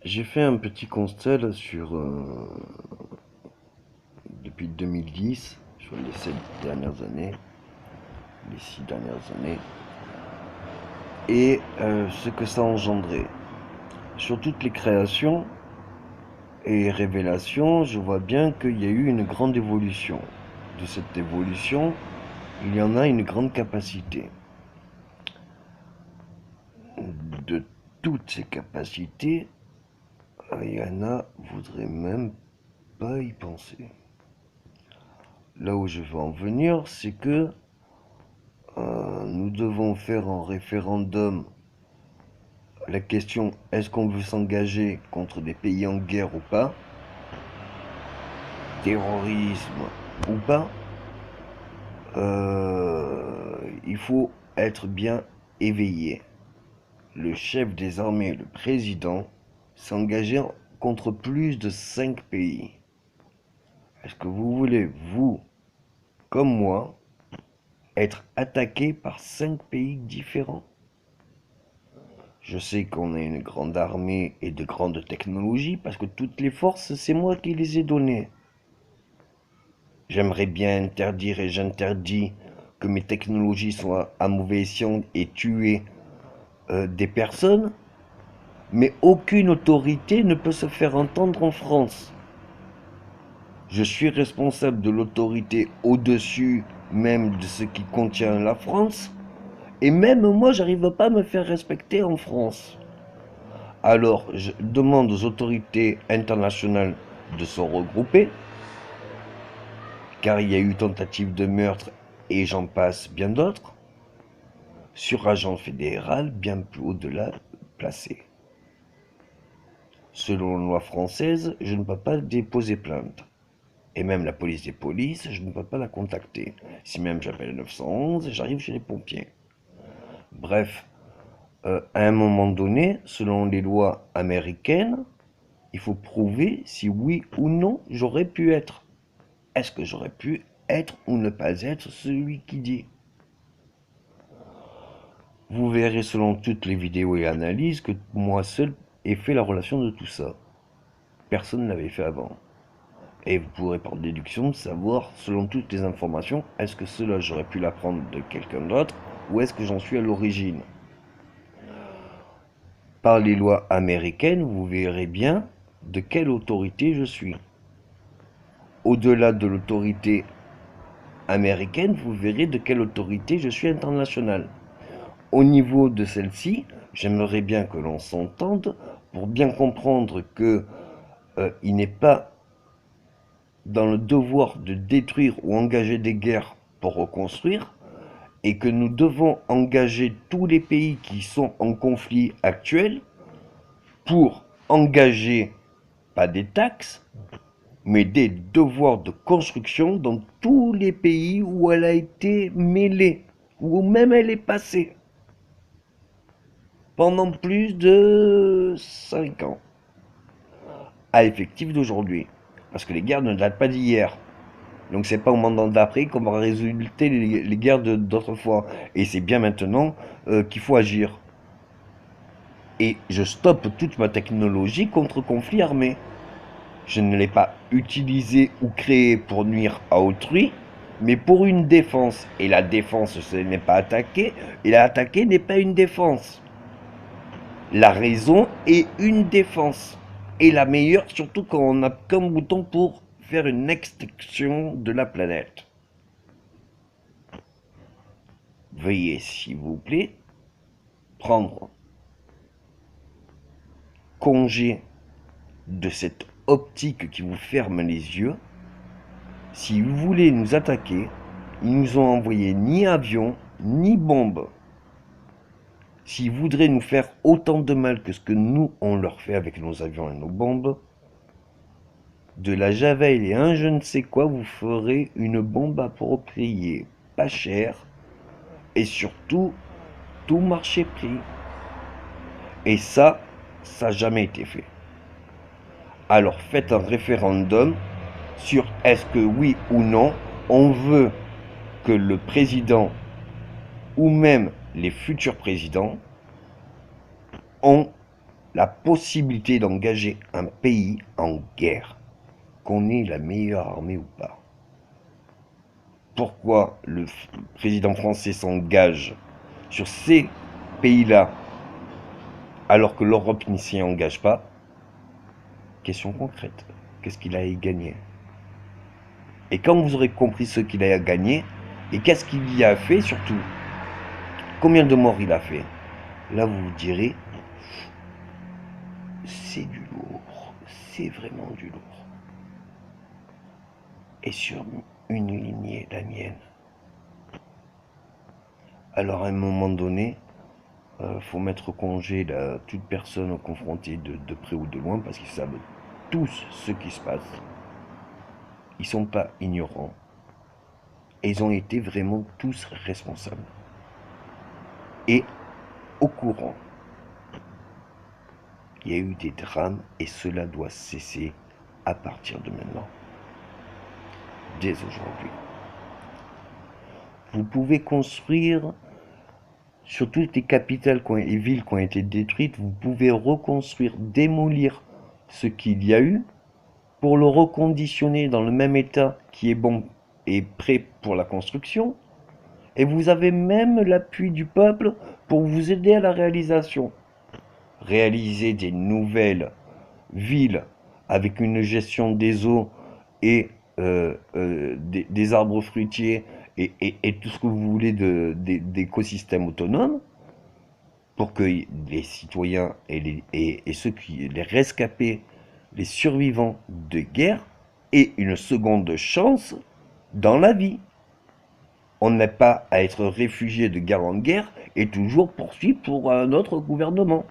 J'ai fait un petit constat là depuis 2010, sur les 7 dernières années, les 6 dernières années, et ce que ça a engendré. Sur toutes les créations et révélations, je vois bien qu'il y a eu une grande évolution. De cette évolution, il y en a une grande capacité. De toutes ces capacités, il y en a voudraient même pas y penser. Là où je veux en venir, c'est que nous devons faire un référendum. La question, est-ce qu'on veut s'engager contre des pays en guerre ou pas, terrorisme ou pas, il faut être bien éveillé. Le chef des armées, le président, s'engageait contre plus de 5 pays. Est-ce que vous voulez, vous, comme moi, être attaqué par 5 pays différents? Je sais qu'on a une grande armée et de grandes technologies parce que toutes les forces, c'est moi qui les ai données. J'aimerais bien interdire et j'interdis que mes technologies soient à mauvais escient et tuer des personnes, mais aucune autorité ne peut se faire entendre en France. Je suis responsable de l'autorité au-dessus même de ce qui contient la France, et même moi, j'arrive pas à me faire respecter en France. Alors, je demande aux autorités internationales de se regrouper, car il y a eu tentative de meurtre et j'en passe bien d'autres, sur agent fédéral bien plus au-delà placé. Selon la loi française, je ne peux pas déposer plainte. Et même la police des polices, je ne peux pas la contacter. Si même j'appelle le 911, j'arrive chez les pompiers. Bref, à un moment donné, selon les lois américaines, il faut prouver si oui ou non j'aurais pu être. Est-ce que j'aurais pu être ou ne pas être celui qui dit? Vous verrez selon toutes les vidéos et analyses que moi seul ai fait la relation de tout ça. Personne ne l'avait fait avant. Et vous pourrez par déduction savoir, selon toutes les informations, est-ce que cela j'aurais pu l'apprendre de quelqu'un d'autre ou est-ce que j'en suis à l'origine? Par les lois américaines, vous verrez bien de quelle autorité je suis. Au-delà de l'autorité américaine, vous verrez de quelle autorité je suis internationale. Au niveau de celle-ci, j'aimerais bien que l'on s'entende pour bien comprendre que il n'est pas dans le devoir de détruire ou engager des guerres pour reconstruire, et que nous devons engager tous les pays qui sont en conflit actuel pour engager, pas des taxes, mais des devoirs de construction dans tous les pays où elle a été mêlée, où même elle est passée, pendant plus de 5 ans, à l'effectif d'aujourd'hui. Parce que les guerres ne datent pas d'hier. Donc c'est pas au moment d'après qu'on va résulter les guerres d'autrefois. Et c'est bien maintenant qu'il faut agir. Et je stoppe toute ma technologie contre conflit armé. Je ne l'ai pas utilisée ou créée pour nuire à autrui, mais pour une défense. Et la défense, ce n'est pas attaquer, et la attaquer n'est pas une défense. La raison est une défense. Et la meilleure, surtout quand on n'a qu'un bouton pour faire une extinction de la planète. Veuillez, s'il vous plaît, prendre congé de cette optique qui vous ferme les yeux. Si vous voulez nous attaquer, ils nous ont envoyé ni avion, ni bombe. S'ils voudraient nous faire autant de mal que ce que nous, on leur fait avec nos avions et nos bombes, de la javel et un je ne sais quoi, vous ferez une bombe appropriée, pas chère, et surtout, tout marché pris. Et ça n'a jamais été fait. Alors faites un référendum sur est-ce que oui ou non, on veut que le président ou même les futurs présidents ont la possibilité d'engager un pays en guerre, qu'on ait la meilleure armée ou pas. Pourquoi le président français s'engage sur ces pays-là alors que l'Europe n'y s'y engage pas? Question concrète. Qu'est-ce qu'il a à y gagner? Et quand vous aurez compris ce qu'il a à gagner, et qu'est-ce qu'il y a fait surtout, combien de morts il a fait, là vous vous direz, c'est du lourd, c'est vraiment du lourd. Et sur une lignée, la mienne. Alors à un moment donné, faut mettre congé à toute personne confrontée de près ou de loin parce qu'ils savent tous ce qui se passe. Ils sont pas ignorants. Et ils ont été vraiment tous responsables. Et au courant. Il y a eu des drames et cela doit cesser à partir de maintenant. Dès aujourd'hui. Vous pouvez construire sur toutes les capitales et villes qui ont été détruites, vous pouvez reconstruire, démolir ce qu'il y a eu pour le reconditionner dans le même état qui est bon et prêt pour la construction. Et vous avez même l'appui du peuple pour vous aider à la réalisation. Réaliser des nouvelles villes avec une gestion des eaux et des arbres fruitiers et tout ce que vous voulez d'écosystèmes autonomes pour que les citoyens et ceux qui les rescapés, les survivants de guerre aient une seconde chance dans la vie. On n'a pas à être réfugié de guerre en guerre et toujours poursuivi pour un autre gouvernement.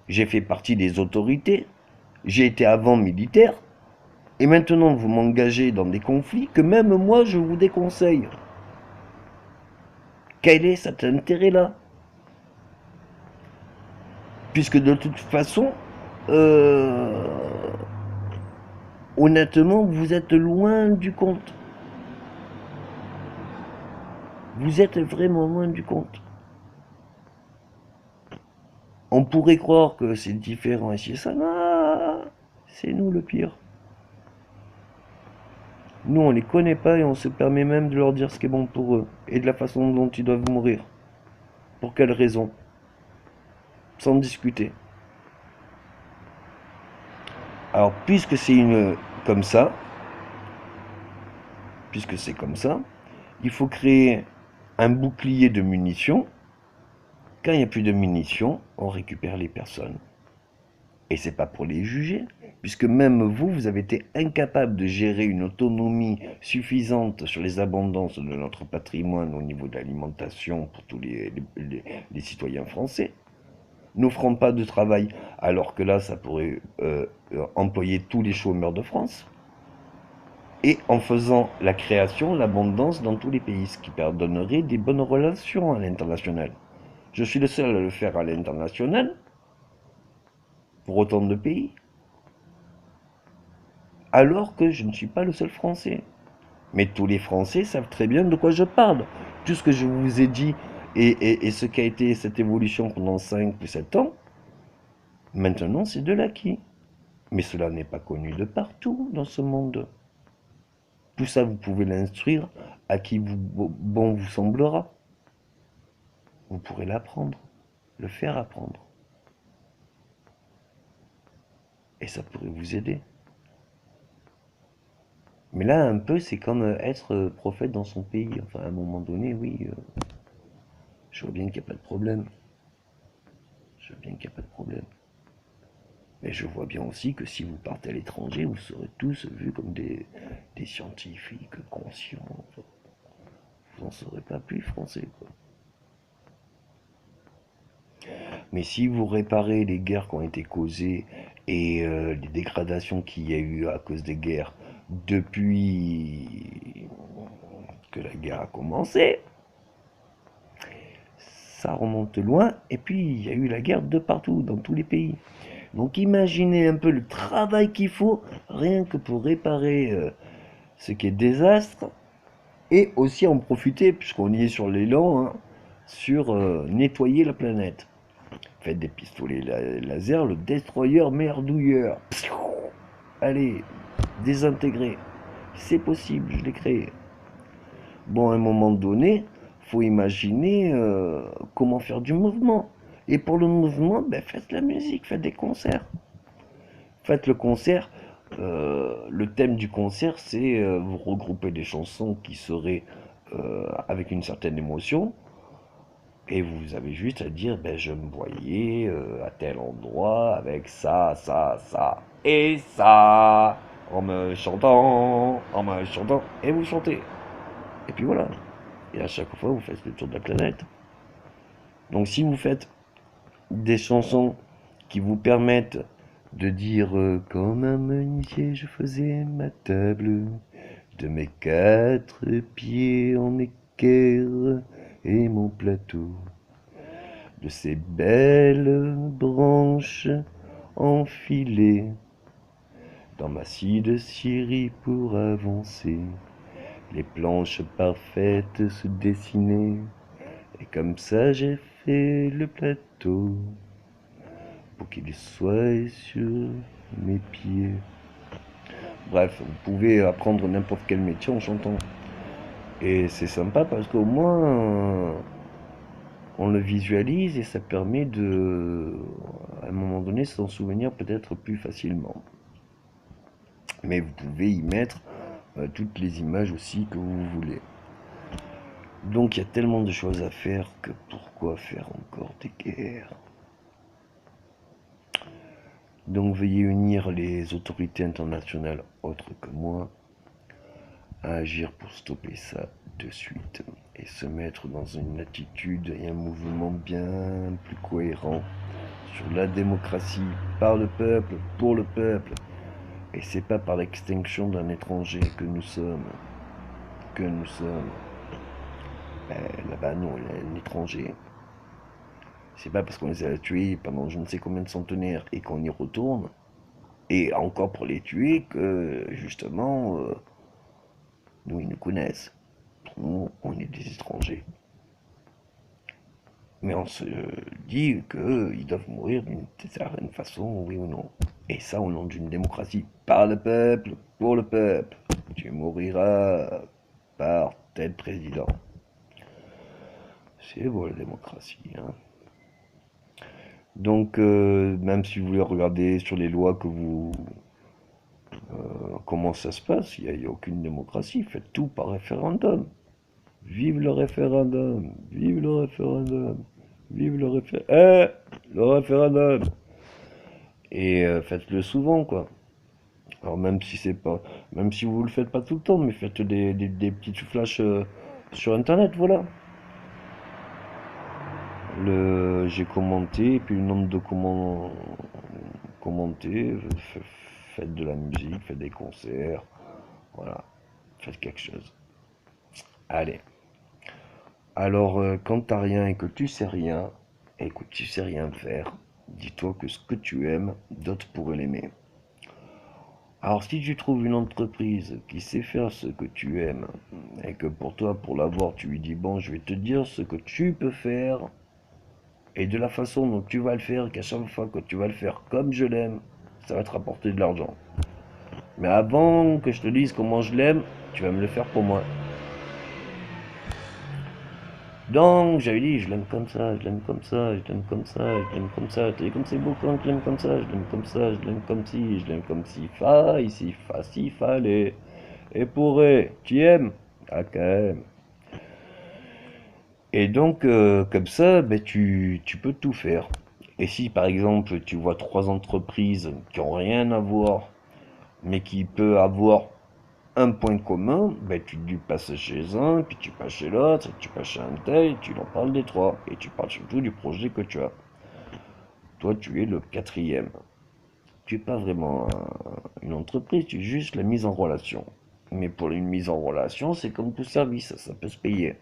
J'ai fait partie des autorités, j'ai été avant militaire, et maintenant vous m'engagez dans des conflits que même moi je vous déconseille. Quel est cet intérêt-là? Puisque de toute façon, honnêtement, vous êtes loin du compte. Vous êtes vraiment loin du compte. On pourrait croire que c'est différent ici et ça. Non, c'est nous le pire. Nous, on les connaît pas et on se permet même de leur dire ce qui est bon pour eux et de la façon dont ils doivent mourir. Pour quelle raison? Sans discuter. Alors, puisque c'est comme ça, puisque c'est comme ça, il faut créer un bouclier de munitions. Quand il n'y a plus de munitions, on récupère les personnes. Et c'est pas pour les juger, puisque même vous, vous avez été incapable de gérer une autonomie suffisante sur les abondances de notre patrimoine au niveau de l'alimentation pour tous les citoyens français. N'offrant pas de travail, alors que là, ça pourrait employer tous les chômeurs de France. Et en faisant la création, l'abondance dans tous les pays, ce qui donnerait des bonnes relations à l'international. Je suis le seul à le faire à l'international, pour autant de pays, alors que je ne suis pas le seul Français. Mais tous les Français savent très bien de quoi je parle. Tout ce que je vous ai dit et ce qu'a été cette évolution pendant 5 ou 7 ans, maintenant c'est de l'acquis. Mais cela n'est pas connu de partout dans ce monde. Tout ça, vous pouvez l'instruire à qui bon vous semblera. Vous pourrez l'apprendre, le faire apprendre. Et ça pourrait vous aider. Mais là, un peu, c'est comme être prophète dans son pays. Enfin, à un moment donné, oui, je vois bien qu'il n'y a pas de problème. Je vois bien qu'il n'y a pas de problème. Mais je vois bien aussi que si vous partez à l'étranger, vous serez tous vus comme des scientifiques conscients. Enfin, vous n'en serez pas plus français, quoi. Mais si vous réparez les guerres qui ont été causées et les dégradations qu'il y a eu à cause des guerres depuis que la guerre a commencé, ça remonte loin. Et puis il y a eu la guerre de partout, dans tous les pays. Donc imaginez un peu le travail qu'il faut rien que pour réparer ce qui est désastre et aussi en profiter, puisqu'on y est sur l'élan, hein, sur nettoyer la planète. Faites des pistolets laser, le destroyer merdouilleur. Allez, désintégré. C'est possible, je l'ai créé. Bon, à un moment donné, faut imaginer comment faire du mouvement. Et pour le mouvement, ben, faites la musique, faites des concerts. Faites le concert. Le thème du concert, c'est vous regrouper des chansons qui seraient avec une certaine émotion. Et vous avez juste à dire, ben, je me voyais à tel endroit avec ça, ça, ça et ça, en me chantant, et vous chantez. Et puis voilà. Et à chaque fois, vous faites le tour de la planète. Donc si vous faites des chansons qui vous permettent de dire comme un menuisier, je faisais ma table de mes 4 pieds en équerre et mon plateau de ces belles branches enfilées dans ma scie de scierie pour avancer. Les planches parfaites se dessinaient, et comme ça j'ai fait le plateau pour qu'il soit sur mes pieds. Bref, vous pouvez apprendre n'importe quel métier en chantant. Et c'est sympa parce qu'au moins on le visualise et ça permet de, à un moment donné, s'en souvenir peut-être plus facilement. Mais vous pouvez y mettre toutes les images aussi que vous voulez. Donc il y a tellement de choses à faire que pourquoi faire encore des guerres? Donc veuillez unir les autorités internationales autres que moi à agir pour stopper ça de suite et se mettre dans une attitude et un mouvement bien plus cohérent sur la démocratie par le peuple, pour le peuple. Et c'est pas par l'extinction d'un étranger que nous sommes. Que nous sommes. Là-bas, non, un étranger. C'est pas parce qu'on les a tués pendant je ne sais combien de centenaires et qu'on y retourne, et encore pour les tuer, que justement, nous, ils nous connaissent. Nous, on est des étrangers. Mais on se dit qu'ils doivent mourir d'une certaine façon, oui ou non. Et ça au nom d'une démocratie par le peuple, pour le peuple. Tu mouriras par tel président. C'est beau la démocratie, hein. Donc, même si vous voulez regarder sur les lois que vous... comment ça se passe, il n'y a aucune démocratie. Faites tout par référendum. Vive le référendum. Vive le référendum. Vive le référendum. Le référendum. Et faites-le souvent, quoi. Alors même si c'est pas, même si vous le faites pas tout le temps, mais faites des petits flashs sur Internet, voilà. J'ai commenté, et puis le nombre de commenter, faites de la musique, faites des concerts, voilà, faites quelque chose. Allez. Alors, quand t'as rien et que tu sais rien, et que tu sais rien faire, dis-toi que ce que tu aimes, d'autres pourraient l'aimer. Alors, si tu trouves une entreprise qui sait faire ce que tu aimes, et que pour toi, pour l'avoir, tu lui dis, bon, je vais te dire ce que tu peux faire, et de la façon dont tu vas le faire, qu'à chaque fois que tu vas le faire comme je l'aime, ça va te rapporter de l'argent. Mais avant que je te dise comment je l'aime, tu vas me le faire pour moi. Donc, j'avais dit, je l'aime comme ça, je l'aime comme ça, je l'aime comme ça, je l'aime comme ça. T'as vu comme c'est beau quand je l'aime comme ça, je l'aime comme ça, je l'aime comme si, je l'aime comme si fa, ici fa, si fallait. Et pourrait, tu aimes? Ah, quand même. Et donc, comme ça, ben, tu peux tout faire. Et si, par exemple, tu vois 3 entreprises qui ont rien à voir, mais qui peuvent avoir un point commun, ben, tu passes chez un, puis tu passes chez l'autre, tu passes chez un tel, et tu leur parles des trois, et tu parles surtout du projet que tu as. Toi, tu es le quatrième. Tu n'es pas vraiment une entreprise, tu es juste la mise en relation. Mais pour une mise en relation, c'est comme tout service, ça peut se payer.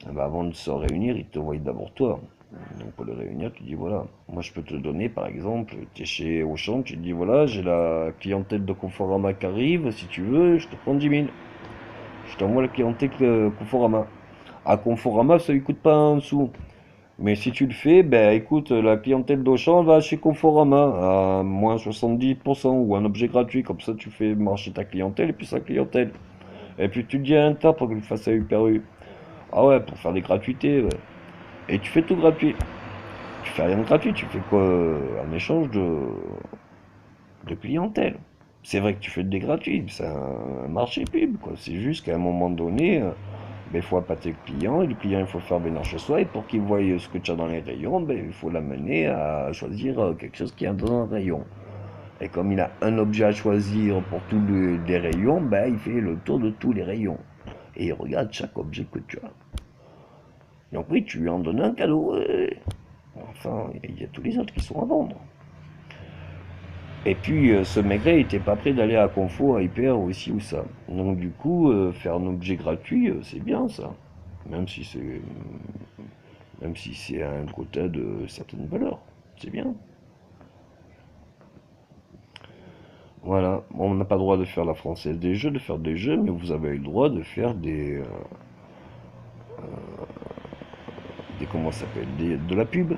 Ah bah, avant de se réunir, ils te voient d'abord toi. Donc pour les réunir, tu dis voilà, moi je peux te donner par exemple, tu es chez Auchan, tu te dis voilà, j'ai la clientèle de Conforama qui arrive, si tu veux, je te prends 10 000. Je t'envoie la clientèle Conforama. À Conforama, ça lui coûte pas un sou. Mais si tu le fais, ben écoute, la clientèle d'Auchan va chez Conforama à moins 70% ou un objet gratuit, comme ça tu fais marcher ta clientèle et puis sa clientèle. Et puis tu dis à un tas pour qu'il fasse à Hyper U. Ah ouais, pour faire des gratuités, ouais. Et tu fais tout gratuit. Tu fais rien de gratuit, tu fais quoi en échange de clientèle. C'est vrai que tu fais des gratuits, c'est un marché pub, quoi. C'est juste qu'à un moment donné, ben, il faut appâter le client, et le client il faut le faire venir chez soi, et pour qu'il voie ce que tu as dans les rayons, ben, il faut l'amener à choisir quelque chose qui est dans un rayon. Et comme il a un objet à choisir pour tous les rayons, ben, il fait le tour de tous les rayons. Et il regarde chaque objet que tu as. Donc oui, tu lui en donnes un cadeau. Enfin, il y a tous les autres qui sont à vendre. Et puis, ce mec-là, il était pas prêt d'aller à Confo, à Hyper, ou ici ou ça. Donc, du coup, faire un objet gratuit, c'est bien ça. Même si c'est, même si c'est un quota de certaines valeurs. C'est bien. Voilà. Bon, on n'a pas le droit de faire la française des jeux, de faire des jeux, mais vous avez le droit de faire comment ça s'appelle, de la pub.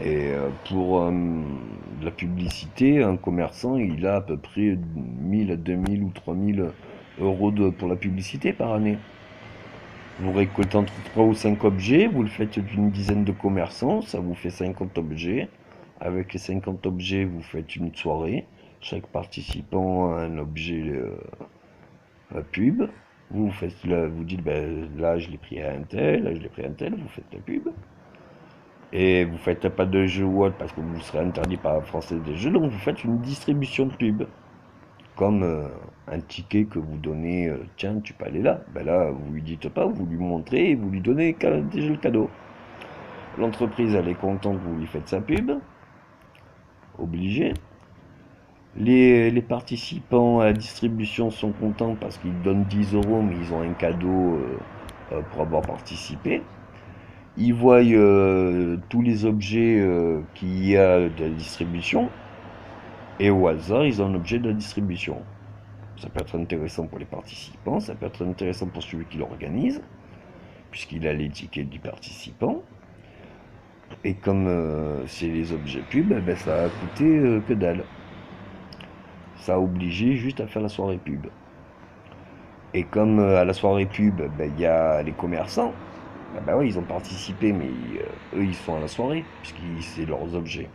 Et pour de la publicité, un commerçant, il a à peu près 1000 à 2000 ou 3000 euros pour la publicité par année. Vous récoltez entre 3 ou 5 objets, vous le faites d'une dizaine de commerçants, ça vous fait 50 objets. Avec les 50 objets, vous faites une soirée. Chaque participant a un objet pub. Vous faites vous dites, ben, là je l'ai pris à un tel, là je l'ai pris à un tel, vous faites la pub. Et vous faites pas de jeu ou autre parce que vous serez interdit par la Française des jeux, donc vous faites une distribution de pub. Comme un ticket que vous donnez, tiens, tu peux aller là. Ben là, vous lui dites pas, vous lui montrez et vous lui donnez déjà le cadeau. L'entreprise, elle est contente que vous lui faites sa pub, obligé. Les participants à la distribution sont contents parce qu'ils donnent 10 euros, mais ils ont un cadeau pour avoir participé. Ils voient tous les objets qu'il y a de la distribution et au hasard, ils ont un objet de la distribution. Ça peut être intéressant pour les participants, ça peut être intéressant pour celui qui l'organise, puisqu'il a les tickets du participant. Et comme c'est les objets pub, eh ben, ça a coûté que dalle. Ça a obligé juste à faire la soirée pub. Et comme à la soirée pub, ben, il y a les commerçants, ben ouais, ils ont participé, mais eux, ils sont à la soirée, puisque c'est leurs objets.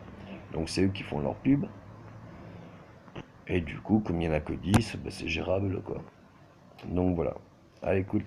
Donc c'est eux qui font leur pub. Et du coup, comme il n'y en a que 10, ben, c'est gérable, quoi. Donc voilà. Allez, écoute,